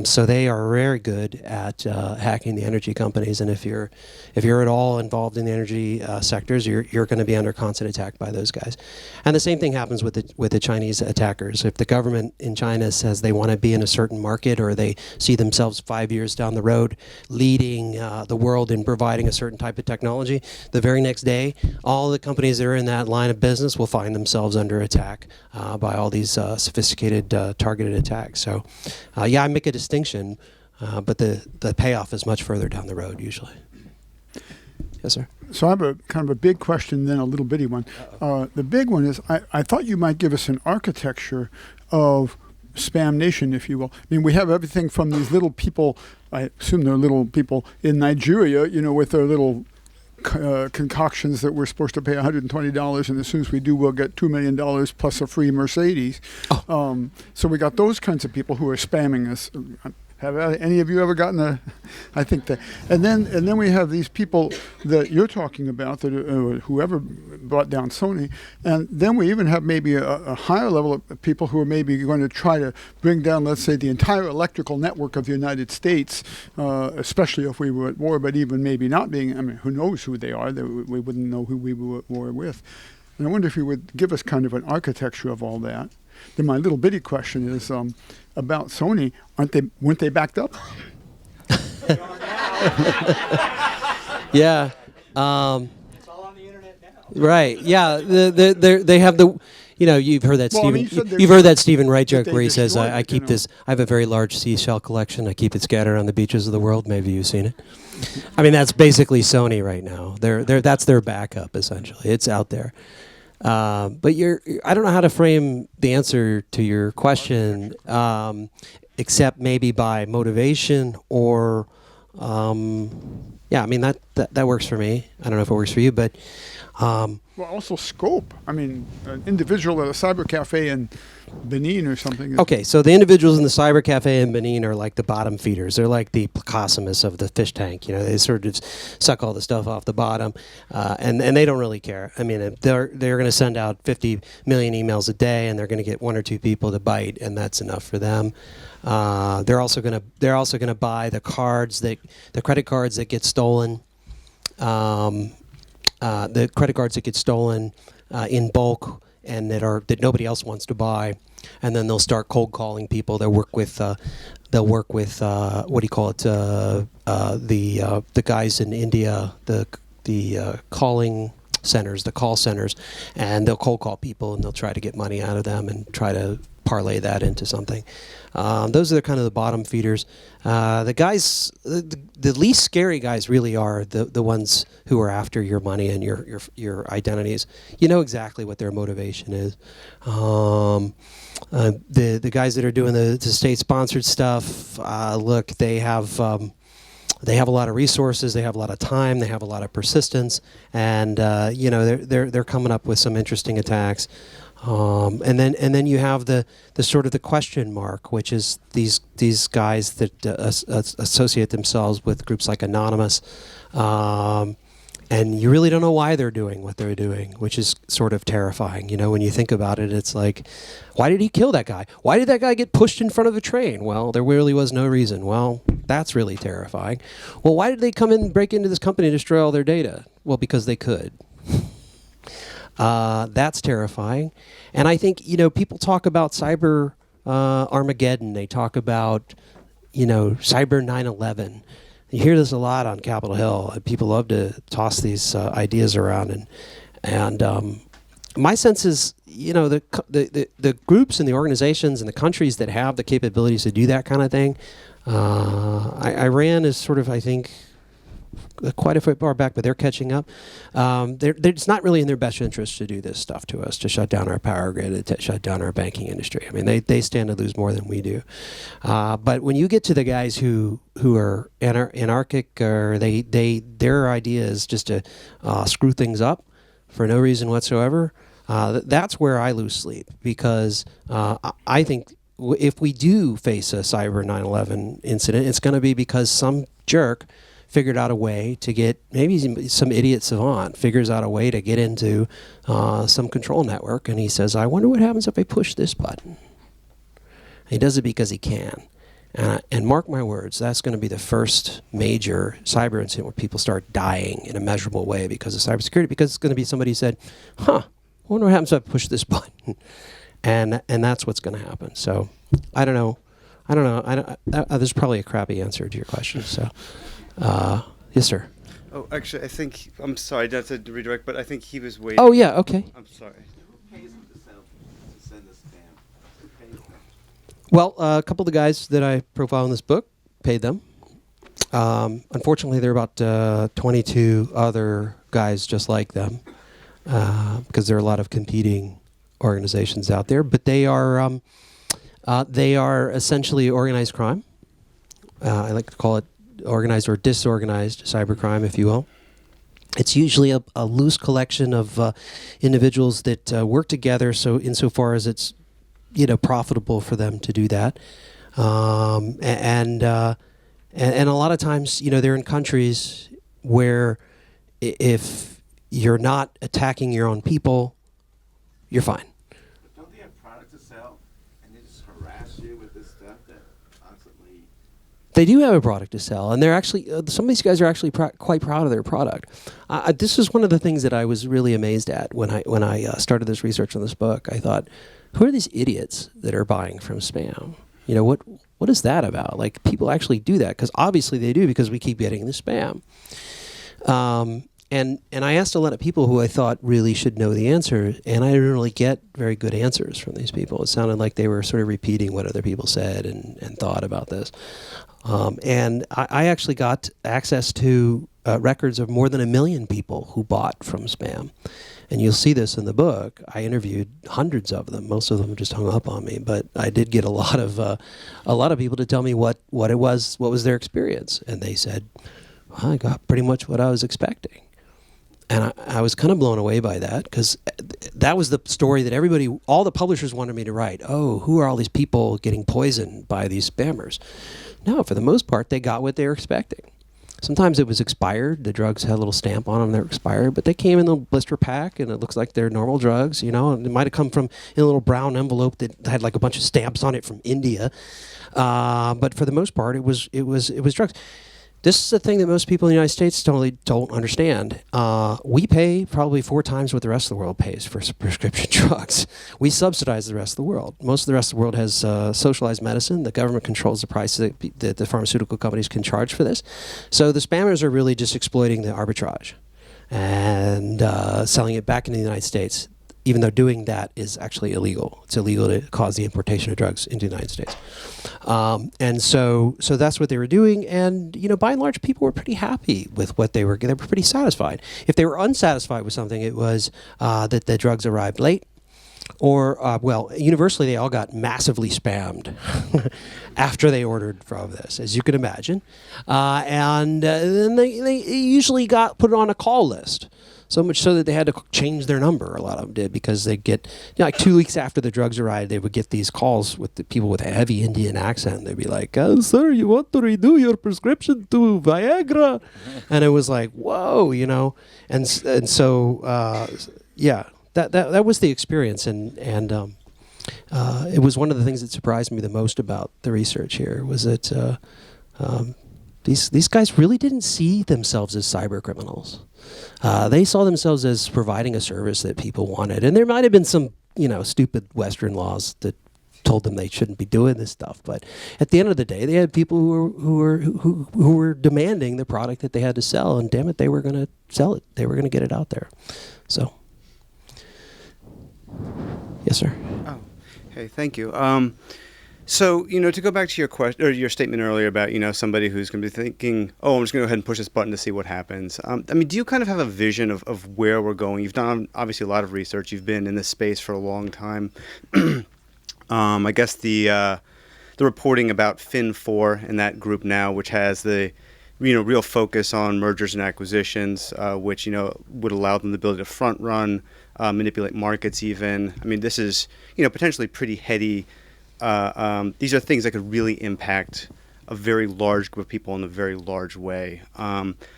Speaker 2: So they are very good at hacking the energy companies, and if you're at all involved in the energy sectors, you're going to be under constant attack by those guys. And the same thing happens with the Chinese attackers. If the government in China says they want to be in a certain market, or they see themselves 5 years down the road leading the world in providing a certain type of technology, the very next day, all the companies that are in that line of business will find themselves under attack by all these sophisticated targeted attacks. So, I make a distinction, but the payoff is much further down the road usually. Yes, sir.
Speaker 7: So I have a kind of a big question, then a little bitty one. The big one is, I thought you might give us an architecture of Spam Nation, if you will. I mean, we have everything from these little people, I assume they're little people in Nigeria, with their little concoctions that we're supposed to pay $120, and as soon as we do, we'll get $2 million plus a free Mercedes. So we got those kinds of people who are spamming us. Have any of you ever gotten a? I think that, and then we have these people that you're talking about, that whoever brought down Sony, and then we even have maybe a higher level of people who are maybe going to try to bring down, let's say, the entire electrical network of the United States, especially if we were at war, but even maybe not being. I mean, who knows who they are? We wouldn't know who we were at war with. And I wonder if you would give us kind of an architecture of all that. Then my little bitty question is about Sony. Weren't they backed up?
Speaker 2: Yeah. It's all on the internet now. Right. Yeah. They have the. You've heard that you've heard that Stephen Wright joke where he says, "I keep this. I have a very large seashell collection. I keep it scattered on the beaches of the world." Maybe you've seen it. I mean, that's basically Sony right now. That's their backup essentially. It's out there. But I don't know how to frame the answer to your question, except maybe by motivation or, I mean, that works for me. I don't know if it works for you, but.
Speaker 7: Well, also scope. I mean, an individual at a cyber cafe in Benin or something.
Speaker 2: Okay, so the individuals in the cyber cafe in Benin are like the bottom feeders. They're like the Placossimus of the fish tank. They sort of suck all the stuff off the bottom, and they don't really care. I mean, they're going to send out 50 million emails a day, and they're going to get one or two people to bite, and that's enough for them. They're also going to buy the credit cards that get stolen. The credit cards that get stolen in bulk and that nobody else wants to buy, and then they'll start cold calling people. They'll work with what do you call it? The guys in India, the calling centers, the call centers, and they'll cold call people and they'll try to get money out of them and try to parlay that into something. Those are kind of the bottom feeders. The guys, the least scary guys really are the ones who are after your money and your identities. You know exactly what their motivation is. The guys that are doing the state-sponsored stuff, look, they have a lot of resources, they have a lot of time, they have a lot of persistence, and they're coming up with some interesting attacks. And then you have the sort of the question mark, which is these guys that associate themselves with groups like Anonymous, and you really don't know why they're doing what they're doing, which is sort of terrifying. When you think about it, it's like, why did he kill that guy? Why did that guy get pushed in front of a train? Well, there really was no reason. Well, that's really terrifying. Well, why did they come in and break into this company and destroy all their data? Well, because they could. That's terrifying. And I think, people talk about cyber Armageddon. They talk about, Cyber 9/11. You hear this a lot on Capitol Hill. People love to toss these ideas around, and my sense is, the groups and the organizations and the countries that have the capabilities to do that kind of thing. Iran is sort of, I think, quite a foot far back, but they're catching up. It's not really in their best interest to do this stuff to us, to shut down our power grid, to shut down our banking industry. I mean, they stand to lose more than we do. But when you get to the guys who are anarchic, or their idea is just to screw things up for no reason whatsoever, that's where I lose sleep, because I think if we do face a cyber 9/11 incident, it's going to be because some jerk figured out a way to get, maybe some idiot savant figures out a way to get into some control network, and he says, I wonder what happens if I push this button. And he does it because he can. And mark my words, that's going to be the first major cyber incident where people start dying in a measurable way because of cybersecurity, because it's going to be somebody who said, I wonder what happens if I push this button. And that's what's going to happen. So I don't know. There's probably a crappy answer to your question. So, yes, sir.
Speaker 8: Oh, actually, I think, I'm sorry, not to redirect, but I think he was waiting.
Speaker 2: Oh, yeah, okay.
Speaker 8: I'm sorry.
Speaker 2: Well, a couple of the guys that I profile in this book paid them. Unfortunately, there are about 22 other guys just like them, because there are a lot of competing organizations out there. But they are essentially organized crime. I like to call it organized or disorganized cybercrime, if you will. It's usually a loose collection of individuals that work together. So insofar as it's profitable for them to do that, and a lot of times they're in countries where if you're not attacking your own people, you're fine.
Speaker 9: But don't they have product to sell, and they just harass you with this stuff that constantly?
Speaker 2: They do have a product to sell, and they're actually some of these guys are actually quite proud of their product. This is one of the things that I was really amazed at when I started this research on this book. I thought, who are these idiots that are buying from spam? What is that about? Like, people actually do that, because obviously they do, because we keep getting the spam. And I asked a lot of people who I thought really should know the answer, and I didn't really get very good answers from these people. It sounded like they were sort of repeating what other people said and thought about this. And I actually got access to records of more than 1 million people who bought from spam. And you'll see this in the book. I interviewed hundreds of them. Most of them just hung up on me, but I did get a lot of people to tell me what was their experience, and they said, well, I got pretty much what I was expecting. And I was kind of blown away by that, because that was the story that all the publishers wanted me to write. Oh, who are all these people getting poisoned by these spammers? No, for the most part, they got what they were expecting. Sometimes it was expired. The drugs had a little stamp on them that were expired, but they came in a blister pack, and it looks like they're normal drugs, and it might have come from in a little brown envelope that had like a bunch of stamps on it from India. But for the most part, it was drugs. This is the thing that most people in the United States totally don't understand. We pay probably 4 times what the rest of the world pays for prescription drugs. We subsidize the rest of the world. Most of the rest of the world has socialized medicine. The government controls the price that the pharmaceutical companies can charge for this. So the spammers are really just exploiting the arbitrage and selling it back into the United States, even though doing that is actually illegal. It's illegal to cause the importation of drugs into the United States. And so that's what they were doing. And, by and large, people were pretty happy with what they were pretty satisfied. If they were unsatisfied with something, it was that the drugs arrived late, or, universally, they all got massively spammed after they ordered from this, as you can imagine. And then they usually got put on a call list. So much so that they had to change their number. A lot of them did, because they'd get, like 2 weeks after the drugs arrived, they would get these calls with the people with a heavy Indian accent. They'd be like, "Oh, sir, you want to renew your prescription to Viagra?" And it was like, whoa, And so, that was the experience. And it was one of the things that surprised me the most about the research here, was that these guys really didn't see themselves as cyber criminals. They saw themselves as providing a service that people wanted. And there might have been some, stupid Western laws that told them they shouldn't be doing this stuff. But at the end of the day, they had people who were demanding the product that they had to sell, and damn it, they were going to sell it. They were going to get it out there. So, yes, sir.
Speaker 8: Oh, hey, thank you. So, to go back to your question or your statement earlier about, somebody who's going to be thinking, oh, I'm just going to go ahead and push this button to see what happens. Do you kind of have a vision of where we're going? You've done obviously a lot of research. You've been in this space for a long time. I guess the reporting about Fin4 and that group now, which has the real focus on mergers and acquisitions, which would allow them the ability to front run, manipulate markets. Even this is potentially pretty heady. These are things that could really impact a very large group of people in a very large way.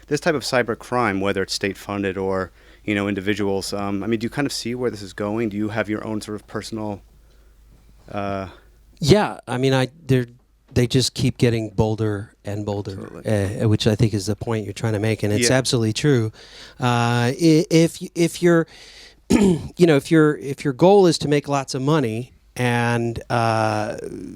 Speaker 8: This type of cyber crime, whether it's state funded or individuals, do you kind of see where this is going? Do you have your own sort of personal?
Speaker 2: Yeah, they just keep getting bolder and bolder, which I think is the point you're trying to make, and it's absolutely true. If you're, if your goal is to make lots of money, and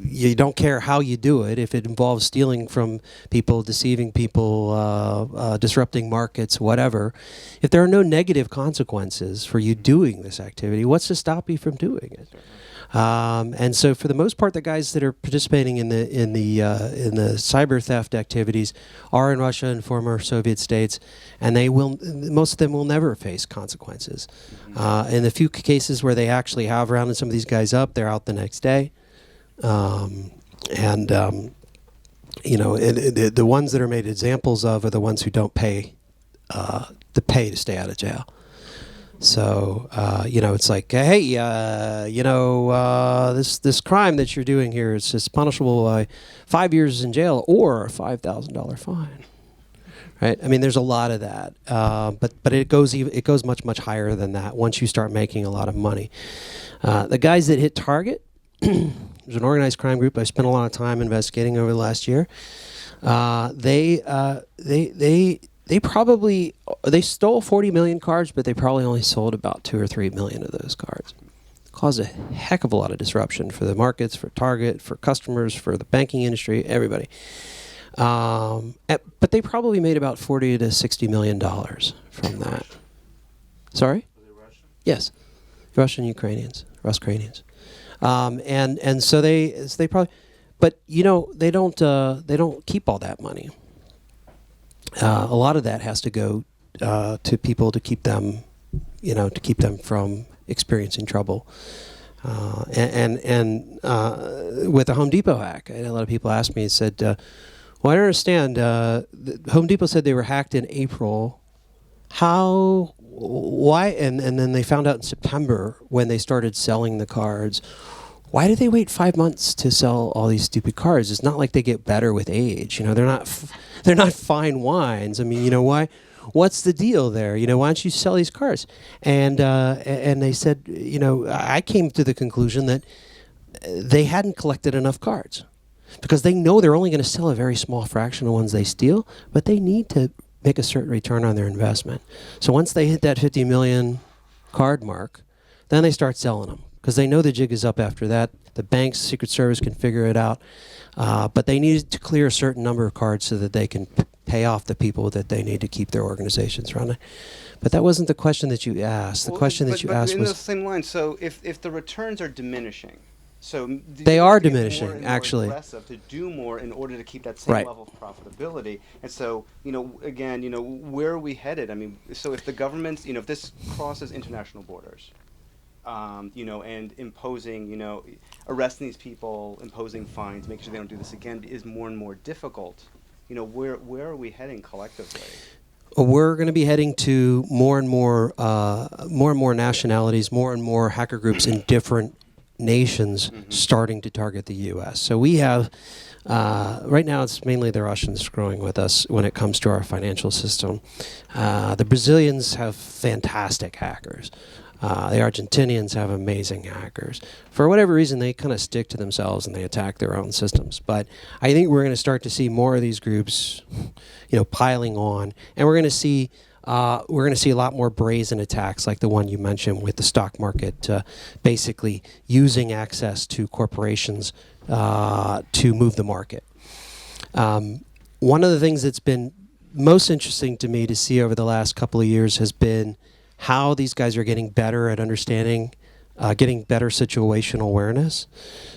Speaker 2: you don't care how you do it, if it involves stealing from people, deceiving people, disrupting markets, whatever, if there are no negative consequences for you doing this activity, what's to stop you from doing it? And so, for the most part, the guys that are participating in the cyber theft activities are in Russia and former Soviet states, and most of them will never face consequences. In the few cases where they actually have rounded some of these guys up, they're out the next day. The ones that are made examples of are the ones who don't pay to stay out of jail. So, it's like, hey, this crime that you're doing here is just punishable by 5 years in jail or a $5,000 fine. Right? There's a lot of that, but it goes much higher than that once you start making a lot of money. The guys that hit target, there's an organized crime group I spent a lot of time investigating over the last year. They stole 40 million cards, but they probably only sold about 2 or 3 million of those cards. Caused a heck of a lot of disruption for the markets, for Target, for customers, for the banking industry, everybody. But they probably made about $40 to $60 million from that. Sorry?
Speaker 9: Were they Russian?
Speaker 2: Yes, Russian Ukrainians, and so they probably, but they don't keep all that money. A lot of that has to go to people to keep them from experiencing trouble. And with the Home Depot hack, I had a lot of people ask me and said, "Well, I don't understand. Home Depot said they were hacked in April. How? Why?" And then they found out in September when they started selling the cards. Why did they wait 5 months to sell all these stupid cards? It's not like they get better with age. They're not fine wines. Why? What's the deal there? Why don't you sell these cards? And they said, I came to the conclusion that they hadn't collected enough cards because they know they're only going to sell a very small fraction of the ones they steal, but they need to make a certain return on their investment. So once they hit that 50 million card mark, then they start selling them. Because they know the jig is up after that. The banks, Secret Service can figure it out. But they need to clear a certain number of cards so that they can pay off the people that they need to keep their organizations running. But that wasn't the question that you asked. The question that you asked
Speaker 8: in
Speaker 2: was...
Speaker 8: the same line, so if the returns are diminishing, so
Speaker 2: they are diminishing,
Speaker 8: more and
Speaker 2: actually.
Speaker 8: More aggressive to do more in order to keep that same
Speaker 2: Right.
Speaker 8: level of profitability. And so, again, where are we headed? So if the government's, if this crosses international borders, and imposing, arresting these people, imposing fines, making sure they don't do this again is more and more difficult. Where are we heading collectively?
Speaker 2: We're going to be heading to more and more nationalities, more and more hacker groups in different nations starting to target the U.S. So we have, right now it's mainly the Russians screwing with us when it comes to our financial system. The Brazilians have fantastic hackers. The Argentinians have amazing hackers. For whatever reason, they kind of stick to themselves and they attack their own systems. But I think we're going to start to see more of these groups, piling on, and we're going to see we're going to see a lot more brazen attacks like the one you mentioned with the stock market, basically using access to corporations to move the market. One of the things that's been most interesting to me to see over the last couple of years has been how these guys are getting better at understanding, getting better situational awareness.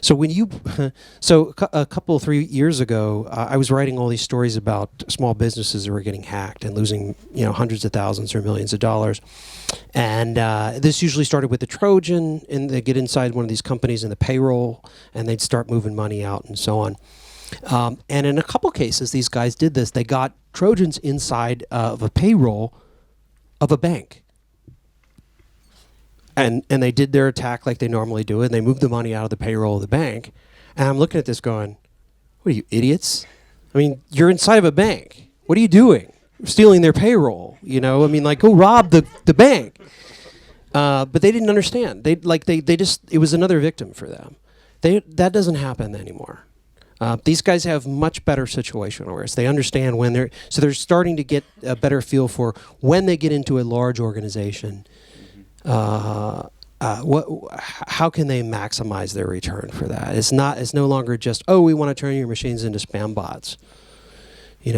Speaker 2: So when you, a couple 3 years ago, I was writing all these stories about small businesses that were getting hacked and losing, hundreds of thousands or millions of dollars. And this usually started with the Trojan, and they get inside one of these companies in the payroll, and they'd start moving money out and so on. And in a couple cases, these guys did this. They got Trojans inside of a payroll of a bank. And they did their attack like they normally do, and they moved the money out of the payroll of the bank. And I'm looking at this going, what are you, idiots? I mean, you're inside of a bank. What are you doing? Stealing their payroll, go rob the bank. But they didn't understand. They just, it was another victim for them. That doesn't happen anymore. These guys have much better situational awareness. They understand so they're starting to get a better feel for when they get into a large organization, how can they maximize their return for that? It's no longer just, we want to turn your machines into spam bots.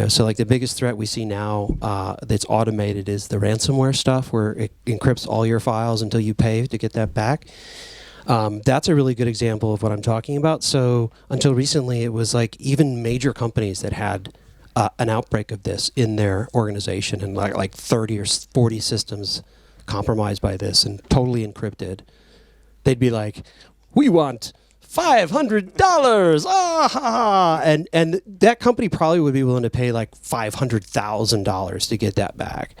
Speaker 2: So like the biggest threat we see now that's automated is the ransomware stuff, where it encrypts all your files until you pay to get that back. That's a really good example of what I'm talking about. So until recently, it was like even major companies that had an outbreak of this in their organization, and like 30 or 40 systems compromised by this and totally encrypted. They'd be like, we want $500, and that company probably would be willing to pay like $500,000 to get that back.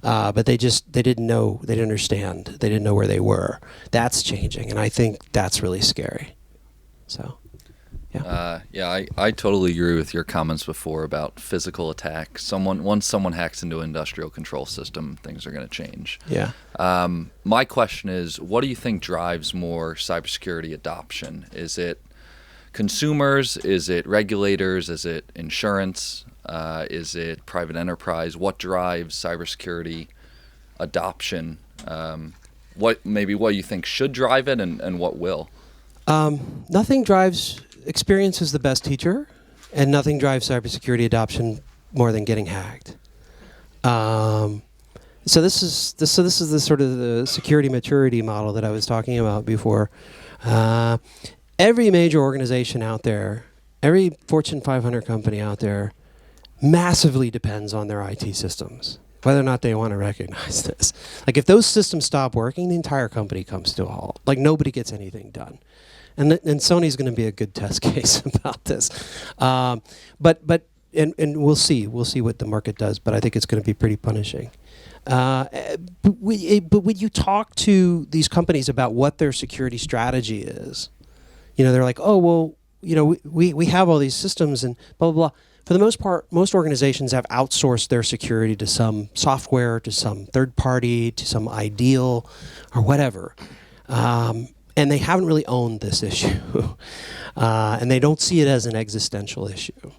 Speaker 2: But they didn't know, they didn't understand, they didn't know where they were. That's changing, and I think that's really scary. So, yeah.
Speaker 10: I totally agree with your comments before about physical attack. Once someone hacks into an industrial control system, things are going to change.
Speaker 2: Yeah.
Speaker 10: My question is, what do you think drives more cybersecurity adoption? Is it consumers? Is it regulators? Is it insurance? Is it private enterprise? What drives cybersecurity adoption? What you think should drive it, and what will?
Speaker 2: Nothing drives. Experience is the best teacher, and nothing drives cybersecurity adoption more than getting hacked. So this is the sort of the security maturity model that I was talking about before. Every major organization out there, every Fortune 500 company out there, massively depends on their IT systems, whether or not they want to recognize this. Like if those systems stop working, the entire company comes to a halt. Like nobody gets anything done. And Sony's going to be a good test case about this. But we'll see what the market does, but I think it's going to be pretty punishing. But when you talk to these companies about what their security strategy is, they're like, we have all these systems and blah, blah, blah. For the most part, most organizations have outsourced their security to some software, to some third party, to some ideal, or whatever. And they haven't really owned this issue. And they don't see it as an existential issue.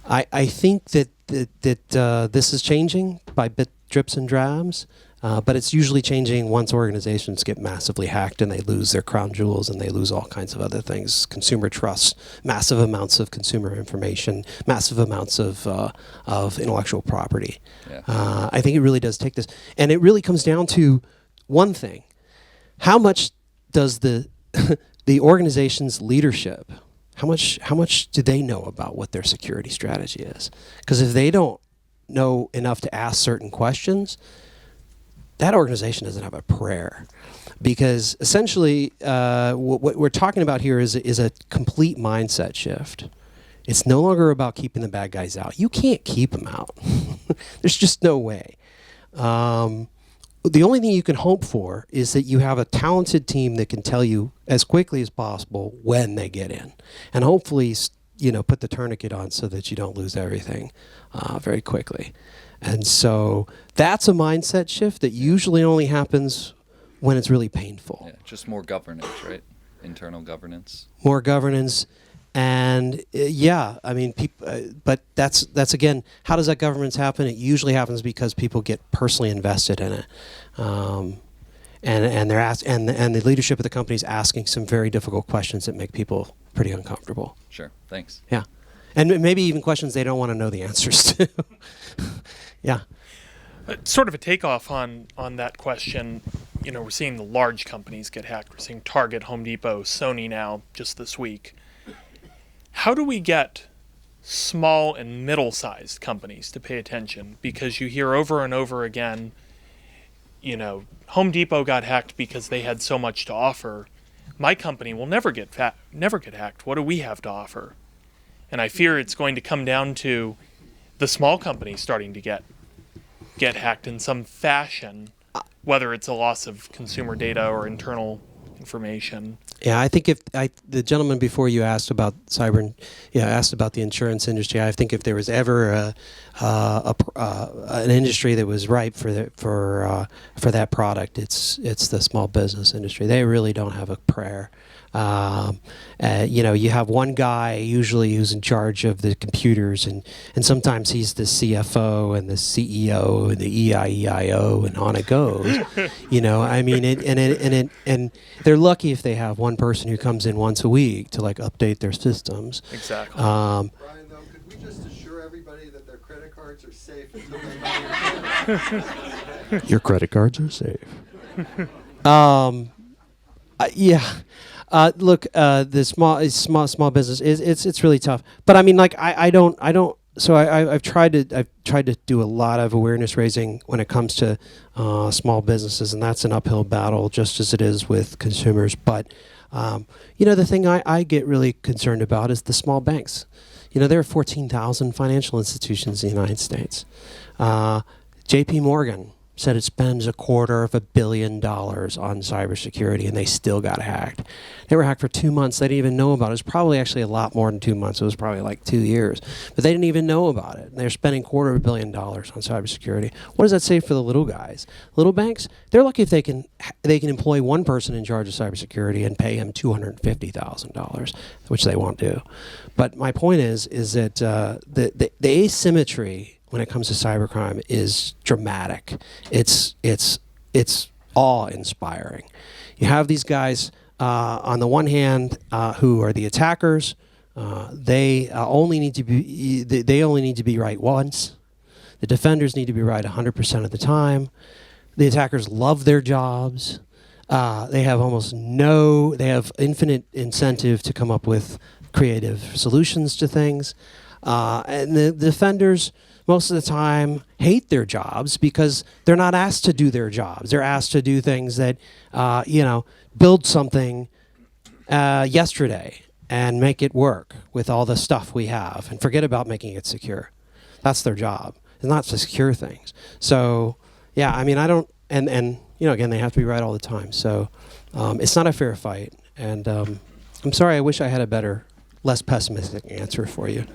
Speaker 2: I think that this is changing by bit drips and drabs, but it's usually changing once organizations get massively hacked and they lose their crown jewels and they lose all kinds of other things. Consumer trust, massive amounts of consumer information, massive amounts of intellectual property.
Speaker 10: Yeah.
Speaker 2: I think it really does take this. And it really comes down to one thing. How much does the organization's leadership, how much do they know about what their security strategy is? Because if they don't know enough to ask certain questions, that organization doesn't have a prayer. Because essentially, what we're talking about here is a complete mindset shift. It's no longer about keeping the bad guys out. You can't keep them out. There's just no way. The only thing you can hope for is that you have a talented team that can tell you as quickly as possible when they get in. And hopefully, put the tourniquet on so that you don't lose everything very quickly. And so that's a mindset shift that usually only happens when it's really painful.
Speaker 10: Yeah, just more governance, right? Internal governance.
Speaker 2: More governance. And yeah, I mean, but that's again, how does that governance happen? It usually happens because people get personally invested in it, and they're and the leadership of the company is asking some very difficult questions that make people pretty uncomfortable.
Speaker 10: Sure. Thanks.
Speaker 2: Yeah, and maybe even questions they don't want to know the answers to. Yeah.
Speaker 11: Sort of a takeoff on that question. You know, we're seeing the large companies get hacked. We're seeing Target, Home Depot, Sony now just this week. How do we get small and middle-sized companies to pay attention? Because you hear over and over again, you know, Home Depot got hacked because they had so much to offer. My company will never get hacked. What do we have to offer? And I fear it's going to come down to the small companies starting to get hacked in some fashion, whether it's a loss of consumer data or internal information.
Speaker 2: Yeah, I think if the gentleman before you asked about asked about the insurance industry. I think if there was ever an industry that was ripe for that product, it's the small business industry. They really don't have a prayer. You have one guy usually who's in charge of the computers, and sometimes he's the CFO and the CEO and the EIEIO, and on it goes. I mean, and they're lucky if they have one person who comes in once a week to like update their systems.
Speaker 11: Exactly.
Speaker 1: Brian, though, could we just assure everybody that their credit cards are safe until they
Speaker 2: Your credit cards are safe. Yeah. Look, the small business it's really tough. But I mean, like I don't. So I've tried to do a lot of awareness raising when it comes to small businesses, and that's an uphill battle, just as it is with consumers. But the thing I get really concerned about is the small banks. There are 14,000 financial institutions in the United States. J.P. Morgan said it spends $250 million on cybersecurity, and they still got hacked. They were hacked for 2 months. They didn't even know about it. It was probably actually a lot more than 2 months. It was probably like 2 years. But they didn't even know about it. They're spending $250 million on cybersecurity. What does that say for the little guys? Little banks, they're lucky if they can employ one person in charge of cybersecurity and pay him $250,000, which they won't do. But my point is that the asymmetry when it comes to cybercrime is dramatic. It's awe-inspiring. You have these guys on the one hand who are the attackers. They only need to be right once. The defenders need to be right 100% of the time. The attackers love their jobs. They have infinite incentive to come up with creative solutions to things. And the defenders, most of the time, hate their jobs because they're not asked to do their jobs. They're asked to do things that, build something yesterday and make it work with all the stuff we have and forget about making it secure. That's their job. It's not to secure things. So, yeah, I mean, I don't, and again, they have to be right all the time. So it's not a fair fight. And I'm sorry, I wish I had a better, less pessimistic answer for you.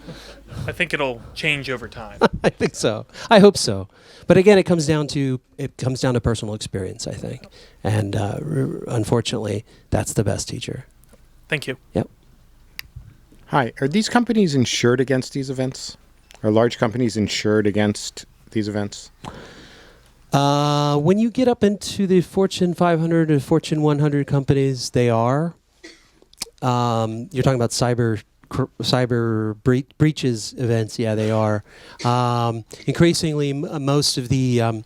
Speaker 11: I think it'll change over time.
Speaker 2: I think so. I hope so. But again, it comes down to personal experience, I think. And unfortunately, that's the best teacher.
Speaker 11: Thank you.
Speaker 2: Yep.
Speaker 12: Hi. Are these companies insured against these events? Are large companies insured against these events?
Speaker 2: When you get up into the Fortune 500 or Fortune 100 companies, they are. You're talking about cyber breaches events. Yeah, they are. Increasingly, most of the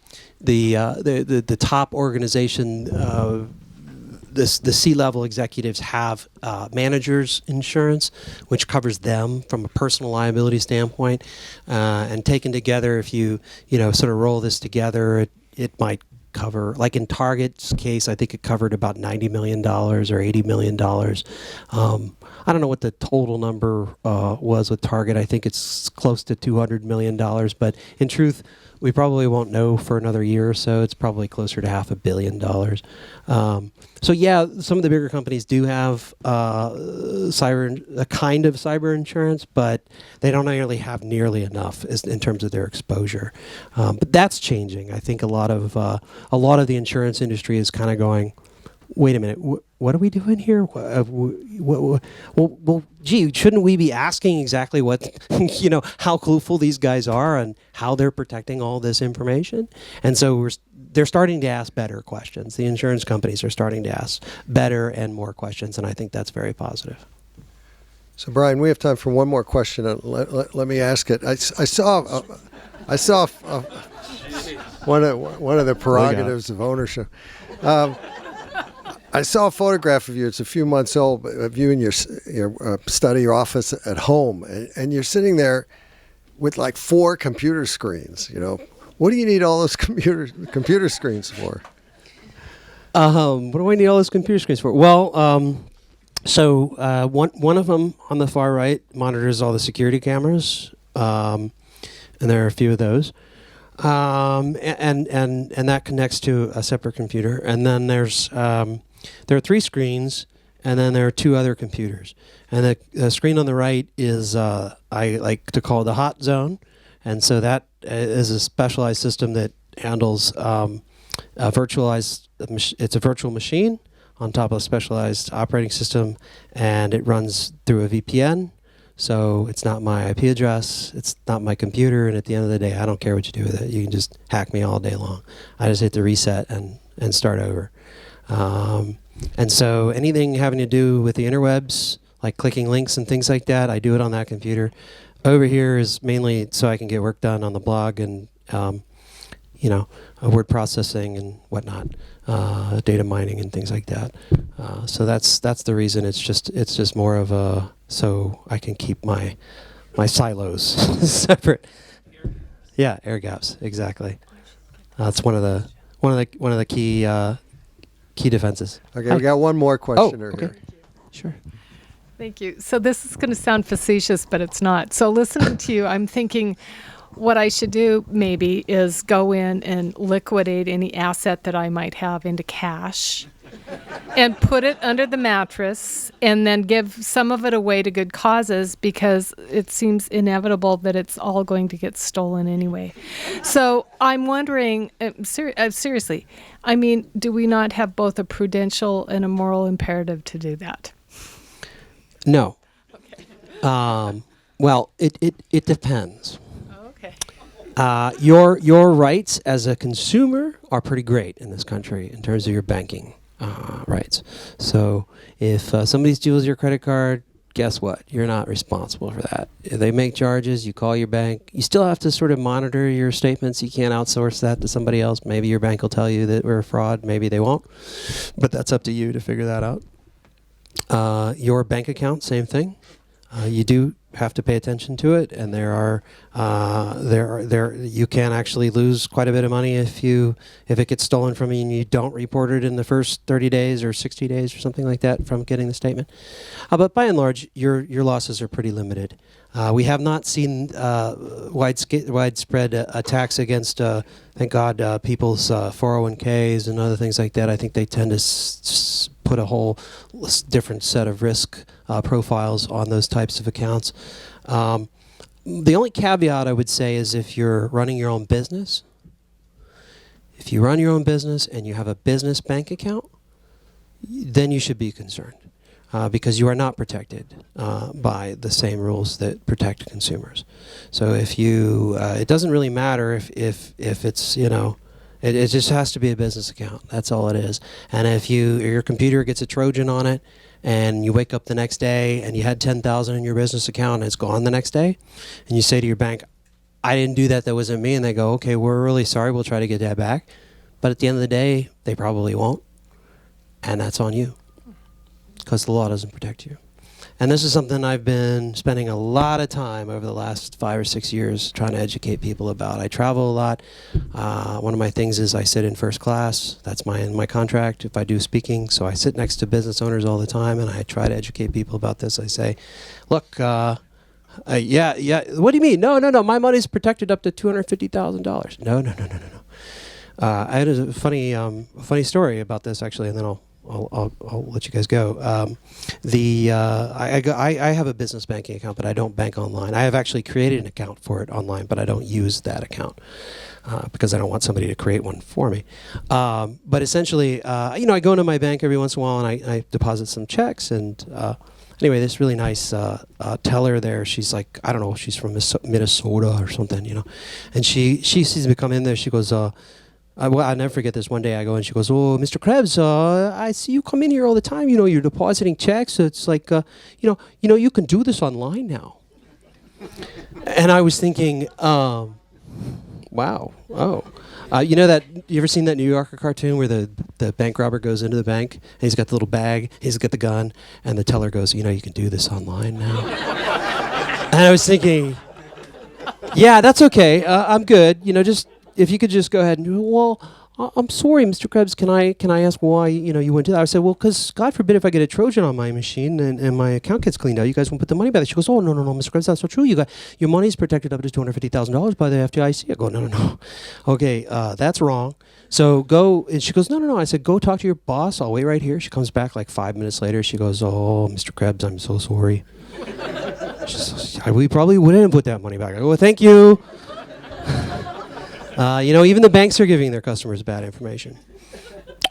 Speaker 2: top organization, the C-level executives have managers insurance, which covers them from a personal liability standpoint. And taken together, if you sort of roll this together, it might cover, like in Target's case, I think it covered about $90 million or $80 million. I don't know what the total number was with Target. I think it's close to $200 million. But in truth, we probably won't know for another year or so. It's probably closer to $500 million. So yeah, some of the bigger companies do have a kind of cyber insurance, but they don't have nearly enough in terms of their exposure. But that's changing. I think a lot of the insurance industry is kind of going, wait a minute, what are we doing here? Well, gee, shouldn't we be asking exactly what, how clueful these guys are and how they're protecting all this information? And so they're starting to ask better questions. The insurance companies are starting to ask better and more questions, and I think that's very positive.
Speaker 1: So, Brian, we have time for one more question. Let me ask it. I saw one of the prerogatives of ownership. I saw a photograph of you. It's a few months old, of you in your study office at home, and you're sitting there with like 4 computer screens. What do you need all those computer screens for?
Speaker 2: What do I need all those computer screens for? Well, so one of them on the far right monitors all the security cameras, and there are a few of those. And that connects to a separate computer. And then there are 3 screens, and then there are 2 other computers. And the screen on the right is I like to call it the hot zone, and so that is a specialized system that handles a virtualized. It's a virtual machine on top of a specialized operating system, and it runs through a VPN. So it's not my IP address, it's not my computer, and at the end of the day, I don't care what you do with it. You can just hack me all day long. I just hit the reset and start over. And so anything having to do with the interwebs, like clicking links and things like that, I do it on that computer. Over here is mainly so I can get work done on the blog and, word processing and whatnot, data mining and things like that. So that's the reason. It's just more of a so I can keep my silos separate. Yeah, air gaps, exactly. That's one of the key defenses.
Speaker 1: Okay, we got one more questioner
Speaker 2: okay.
Speaker 1: here.
Speaker 2: Sure.
Speaker 13: Thank you. So this is going to sound facetious, but it's not. So listening to you, I'm thinking what I should do maybe is go in and liquidate any asset that I might have into cash and put it under the mattress and then give some of it away to good causes because it seems inevitable that it's all going to get stolen anyway. So I'm wondering, seriously, I mean, do we not have both a prudential and a moral imperative to do that?
Speaker 2: No. Okay. Well, it depends.
Speaker 13: Okay.
Speaker 2: Your rights as a consumer are pretty great in this country in terms of your banking rights. So if somebody steals your credit card, guess what? You're not responsible for that. If they make charges, you call your bank. You still have to sort of monitor your statements. You can't outsource that to somebody else. Maybe your bank will tell you that we're a fraud. Maybe they won't. But that's up to you to figure that out. Your bank account, same thing. You do have to pay attention to it, and you can actually lose quite a bit of money if it gets stolen from you and you don't report it in the first 30 days or 60 days or something like that from getting the statement. But by and large, your losses are pretty limited. We have not seen widespread attacks against, thank God, people's 401ks and other things like that. I think they tend to put a whole different set of risk profiles on those types of accounts. The only caveat I would say is if you're running your own business, if you run your own business and you have a business bank account, then you should be concerned. Because you are not protected by the same rules that protect consumers. So if it doesn't really matter if it's, it just has to be a business account. That's all it is. And if your computer gets a Trojan on it and you wake up the next day and you had $10,000 in your business account and it's gone the next day, and you say to your bank, I didn't do that wasn't me, and they go, okay, we're really sorry, we'll try to get that back. But at the end of the day, they probably won't. And that's on you, because the law doesn't protect you. And this is something I've been spending a lot of time over the last 5 or 6 years trying to educate people about. I travel a lot. One of my things is I sit in first class. That's in my contract if I do speaking. So I sit next to business owners all the time, and I try to educate people about this. I say, look, yeah, what do you mean? No, my money's protected up to $250,000. No. I had a funny story about this, actually, and then I'll let you guys go. I have a business banking account, but I don't bank online. I have actually created an account for it online, but I don't use that account because I don't want somebody to create one for me. But essentially, I go into my bank every once in a while and I deposit some checks. And anyway, this really nice teller there. She's like, I don't know, she's from Minnesota or something, And she sees me come in there. She goes, I'll never forget this. One day I go and she goes, "Oh, Mr. Krebs, I see you come in here all the time. You're depositing checks. So it's like, you can do this online now." And I was thinking, wow, oh, you ever seen that New Yorker cartoon where the bank robber goes into the bank and he's got the little bag, he's got the gun, and the teller goes, "You can do this online now." And I was thinking, yeah, that's okay. I'm good. Just. If you could just go ahead and do, well, I'm sorry, Mr. Krebs, can I ask why, you went to that? I said, well, because God forbid if I get a Trojan on my machine and my account gets cleaned out, you guys won't put the money back. She goes, oh, no, Mr. Krebs, that's not true. Your money's protected up to $250,000 by the FDIC. I go, no. Okay, that's wrong. So go, and she goes, no. I said, go talk to your boss. I'll wait right here. She comes back like 5 minutes later. She goes, oh, Mr. Krebs, I'm so sorry. She says, we probably wouldn't put that money back. I go, well, thank you. Even the banks are giving their customers bad information.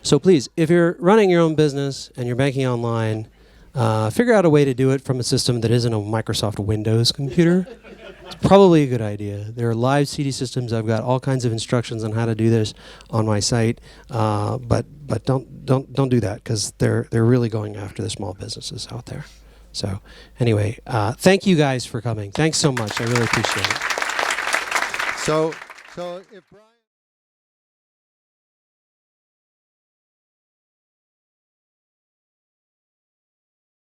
Speaker 2: So please, if you're running your own business and you're banking online, figure out a way to do it from a system that isn't a Microsoft Windows computer. It's probably a good idea. There are live CD systems. I've got all kinds of instructions on how to do this on my site. But don't do that because they're really going after the small businesses out there. So anyway, thank you guys for coming. Thanks so much. I really appreciate it.
Speaker 1: So if Brian